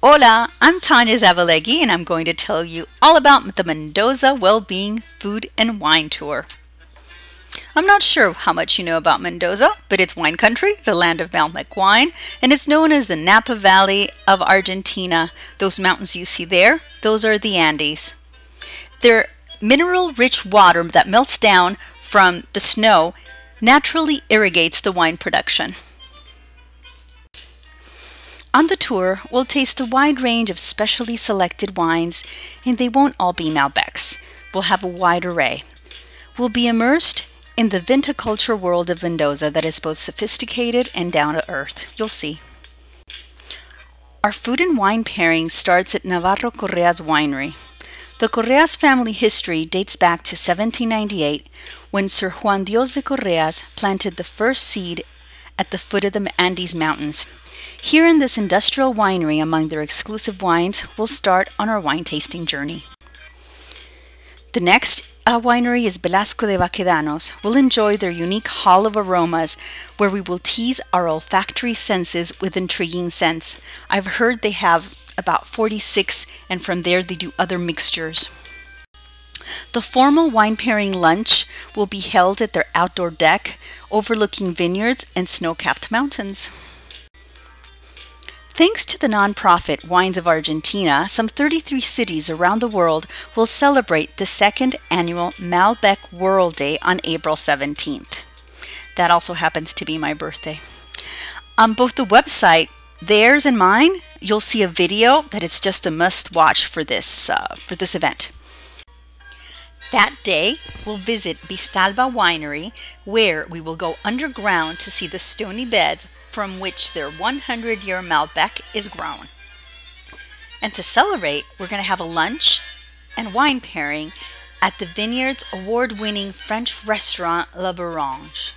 Hola, I'm Tanya Zavalegui and I'm going to tell you all about the Mendoza Wellbeing Food and Wine Tour. I'm not sure how much you know about Mendoza, but it's wine country, the land of Malbec wine, and it's known as the Napa Valley of Argentina. Those mountains you see there, those are the Andes. Their mineral-rich water that melts down from the snow naturally irrigates the wine production. On the tour, we'll taste a wide range of specially selected wines, and they won't all be Malbecs. We'll have a wide array. We'll be immersed in the viticulture world of Mendoza that is both sophisticated and down to earth. You'll see. Our food and wine pairing starts at Navarro Correa's winery. The Correa's family history dates back to 1798 when Sir Juan Dios de Correas planted the first seed at the foot of the Andes Mountains. Here in this industrial winery, among their exclusive wines, we'll start on our wine tasting journey. The next winery is Velasco de Baquedanos. We'll enjoy their unique hall of aromas, where we will tease our olfactory senses with intriguing scents. I've heard they have about 46, and from there they do other mixtures. The formal wine pairing lunch will be held at their outdoor deck, overlooking vineyards and snow-capped mountains. Thanks to the nonprofit Wines of Argentina, some 33 cities around the world will celebrate the second annual Malbec World Day on April 17th. That also happens to be my birthday. On both the website, theirs and mine, you'll see a video that it's just a must-watch for this event. That day, we'll visit Vistalba Winery, where we will go underground to see the stony beds from which their 100-year Malbec is grown. And to celebrate, we're going to have a lunch and wine pairing at the Vineyard's award-winning French restaurant La Bourange.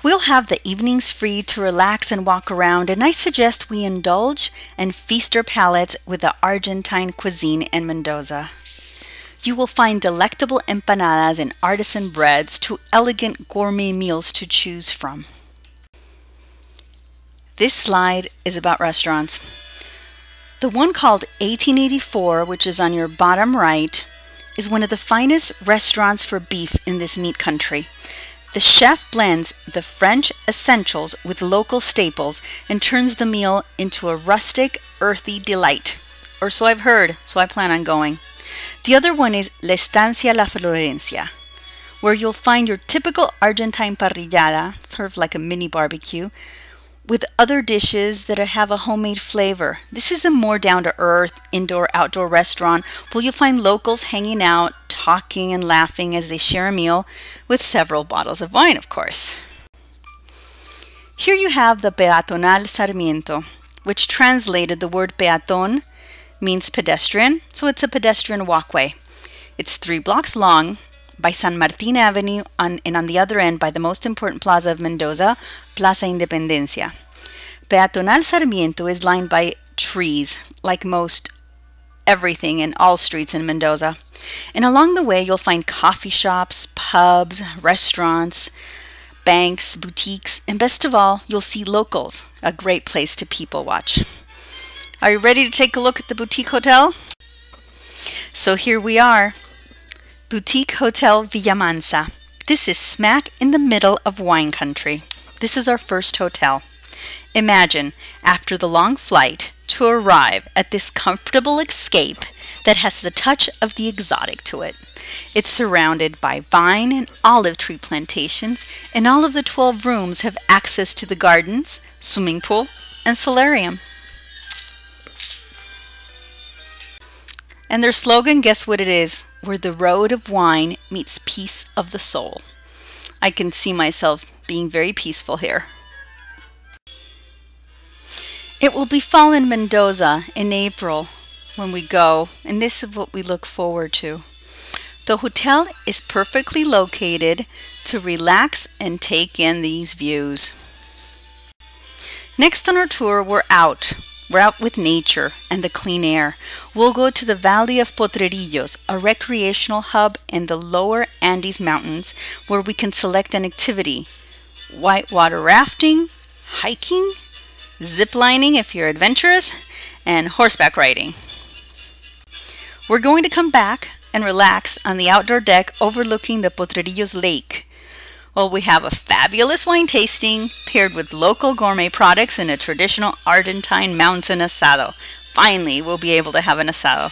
We'll have the evenings free to relax and walk around, and I suggest we indulge and feast our palates with the Argentine cuisine in Mendoza. You will find delectable empanadas and artisan breads to elegant gourmet meals to choose from. This slide is about restaurants. The one called 1884, which is on your bottom right, is one of the finest restaurants for beef in this meat country. The chef blends the French essentials with local staples and turns the meal into a rustic, earthy delight. Or so I've heard, so I plan on going. The other one is La Estancia La Florencia, where you'll find your typical Argentine parrillada, sort of like a mini barbecue, with other dishes that have a homemade flavor. This is a more down-to-earth, indoor-outdoor restaurant where you'll find locals hanging out, talking and laughing as they share a meal with several bottles of wine, of course. Here you have the Peatonal Sarmiento, which translated the word peatón means pedestrian, so it's a pedestrian walkway. It's 3 blocks long by San Martin Avenue and on the other end by the most important plaza of Mendoza, Plaza Independencia. Peatonal Sarmiento is lined by trees, like most everything in all streets in Mendoza. And along the way you'll find coffee shops, pubs, restaurants, banks, boutiques, and best of all, you'll see locals, a great place to people watch. Are you ready to take a look at the boutique hotel? So here we are. Boutique Hotel Villamansa. This is smack in the middle of wine country. This is our first hotel. Imagine, after the long flight, to arrive at this comfortable escape that has the touch of the exotic to it. It's surrounded by vine and olive tree plantations, and all of the 12 rooms have access to the gardens, swimming pool, and solarium. And their slogan, guess what it is? Where the road of wine meets peace of the soul. I can see myself being very peaceful here. It will be fall in Mendoza in April when we go, and this is what we look forward to. The hotel is perfectly located to relax and take in these views. Next on our tour, we're out. We're out with nature and the clean air. We'll go to the Valley of Potrerillos, a recreational hub in the lower Andes Mountains where we can select an activity: whitewater rafting, hiking, zip lining if you're adventurous, and horseback riding. We're going to come back and relax on the outdoor deck overlooking the Potrerillos Lake. Well, we have a fabulous wine tasting paired with local gourmet products and a traditional Argentine mountain asado. Finally, we'll be able to have an asado.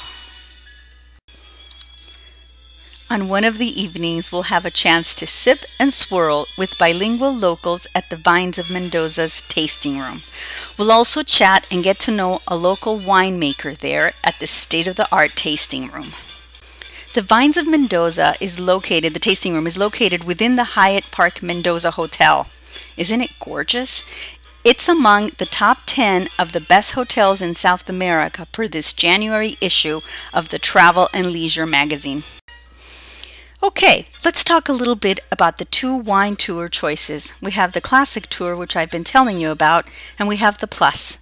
On one of the evenings, we'll have a chance to sip and swirl with bilingual locals at the Vines of Mendoza's tasting room. We'll also chat and get to know a local winemaker there at the state-of-the-art tasting room. The Vines of Mendoza the tasting room is located within the Hyatt Park Mendoza Hotel. Isn't it gorgeous? It's among the top 10 of the best hotels in South America per this January issue of the Travel and Leisure magazine. Okay, let's talk a little bit about the two wine tour choices. We have the Classic Tour, which I've been telling you about, and we have the Plus.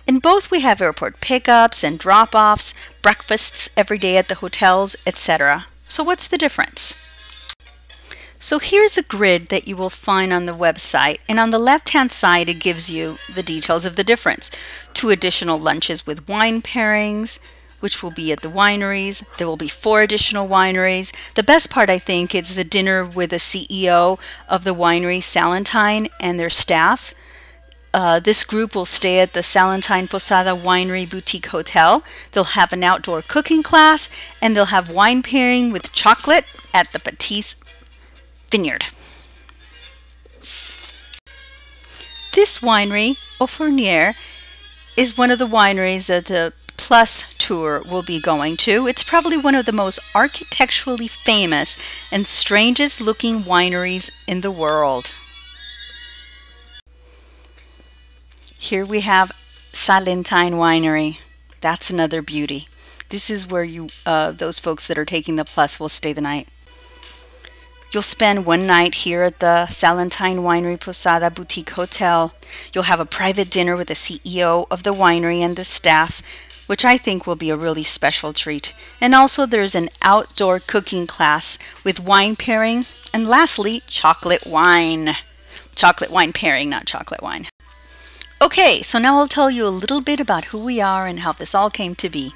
In both, we have airport pickups and drop-offs, breakfasts every day at the hotels, etc. So what's the difference? So here's a grid that you will find on the website, and on the left-hand side it gives you the details of the difference. 2 additional lunches with wine pairings, which will be at the wineries. There will be 4 additional wineries. The best part, I think, is the dinner with the CEO of the winery, Salentine, and their staff. This group will stay at the Salentine Posada Winery Boutique Hotel. They'll have an outdoor cooking class, and they'll have wine pairing with chocolate at the Patisse Vineyard. This winery, Au Fournier, is one of the wineries that the Plus tour will be going to. It's probably one of the most architecturally famous and strangest looking wineries in the world. Here we have Salentine Winery. That's another beauty. This is where those folks that are taking the Plus will stay the night. You'll spend one night here at the Salentine Winery Posada Boutique Hotel. You'll have a private dinner with the CEO of the winery and the staff, which I think will be a really special treat. And also there's an outdoor cooking class with wine pairing. And lastly, chocolate wine. Chocolate wine pairing, not chocolate wine. Okay, so now I'll tell you a little bit about who we are and how this all came to be.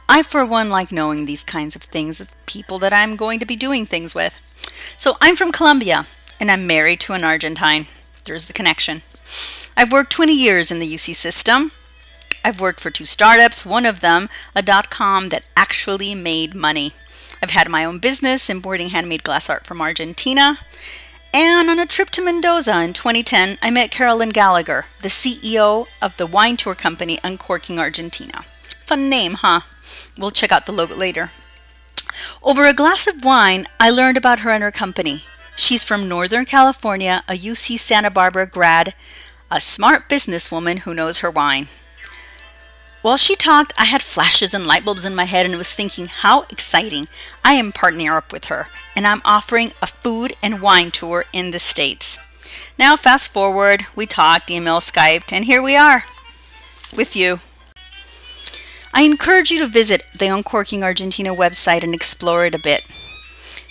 I, for one, like knowing these kinds of things of people that I'm going to be doing things with. So I'm from Colombia, and I'm married to an Argentine. There's the connection. I've worked 20 years in the UC system. I've worked for 2 startups, one of them a .com that actually made money. I've had my own business importing handmade glass art from Argentina. And on a trip to Mendoza in 2010, I met Carolyn Gallagher, the CEO of the wine tour company Uncorking Argentina. Fun name, huh? We'll check out the logo later. Over a glass of wine, I learned about her and her company. She's from Northern California, a UC Santa Barbara grad, a smart businesswoman who knows her wine. While she talked, I had flashes and light bulbs in my head and was thinking, how exciting. I am partnering up with her, and I'm offering a food and wine tour in the States. Now fast forward, we talked, email, Skyped, and here we are with you. I encourage you to visit the Uncorking Argentina website and explore it a bit.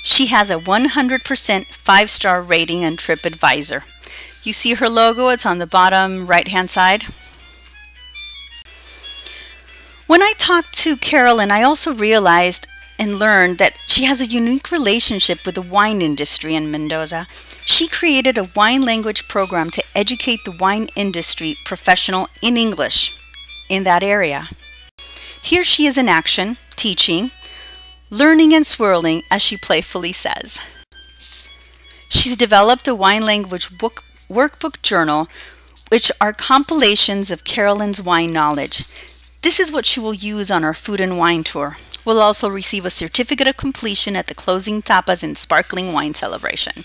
She has a 100% 5-star rating on TripAdvisor. You see her logo, it's on the bottom right-hand side. When I talked to Carolyn, I also realized and learned that she has a unique relationship with the wine industry in Mendoza. She created a wine language program to educate the wine industry professional in English in that area. Here she is in action, teaching, learning and swirling, as she playfully says. She's developed a wine language workbook journal, which are compilations of Carolyn's wine knowledge. This is what she will use on our food and wine tour. We'll also receive a certificate of completion at the closing tapas and sparkling wine celebration.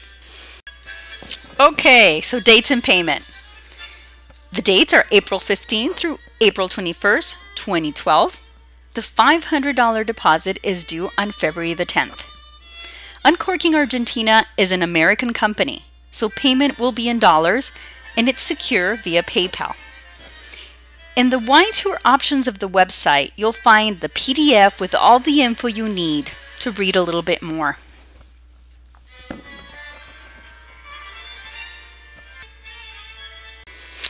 Okay, so dates and payment. The dates are April 15th through April 21st, 2012. The $500 deposit is due on February the 10th. Uncorking Argentina is an American company, so payment will be in dollars and it's secure via PayPal. In the wine tour options of the website, you'll find the PDF with all the info you need to read a little bit more.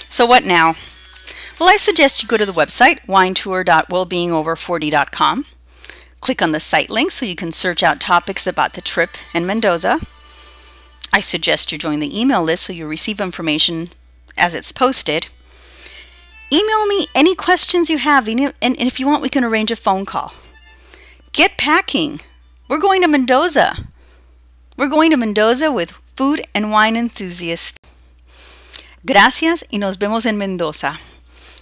So what now? Well, I suggest you go to the website, winetour.wellbeingover40.com. Click on the site link so you can search out topics about the trip in Mendoza. I suggest you join the email list so you receive information as it's posted. Email me any questions you have, and if you want, we can arrange a phone call. Get packing. We're going to Mendoza. We're going to Mendoza with food and wine enthusiasts. Gracias y nos vemos en Mendoza.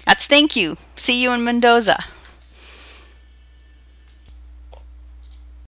That's thank you. See you in Mendoza.